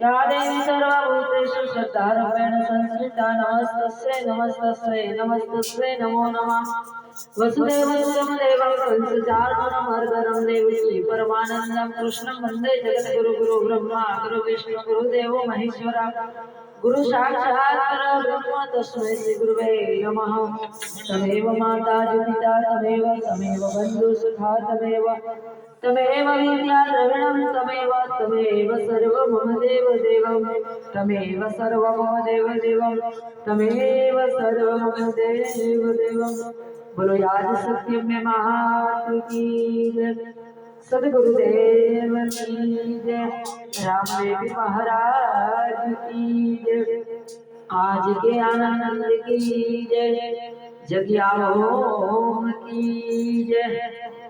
या देवी सर्वभूतेषु श्रद्धारूपेण संस्थिता नमस्तस्यै नमस्तस्यै नमस्तस्यै नमो नमः वसुदेवसुतं देवं कंसचारणमर्दनं देवकी परमानन्दं कृष्णं वन्दे जगद्गुरु गुरु ब्रह्मा गुरु विष्णु गुरुदेवो महेश्वरा गुरु साक्षात् परब्रह्म तस्मै श्री गुरुवे नमः तमेव माता पिता तमेव बन्धु सुखा तमेव विद्या द्रविणं तमेव सर्वं मम देव देवं तमेव सर्वं मम देव देवं तमेव सर्वं मम देव देवं बोलो याद सत्यम में महात की जय सद्गुरुदेव की जय रामदेव महाराज की जय आज के आनंद की जय जगिया ओम की जय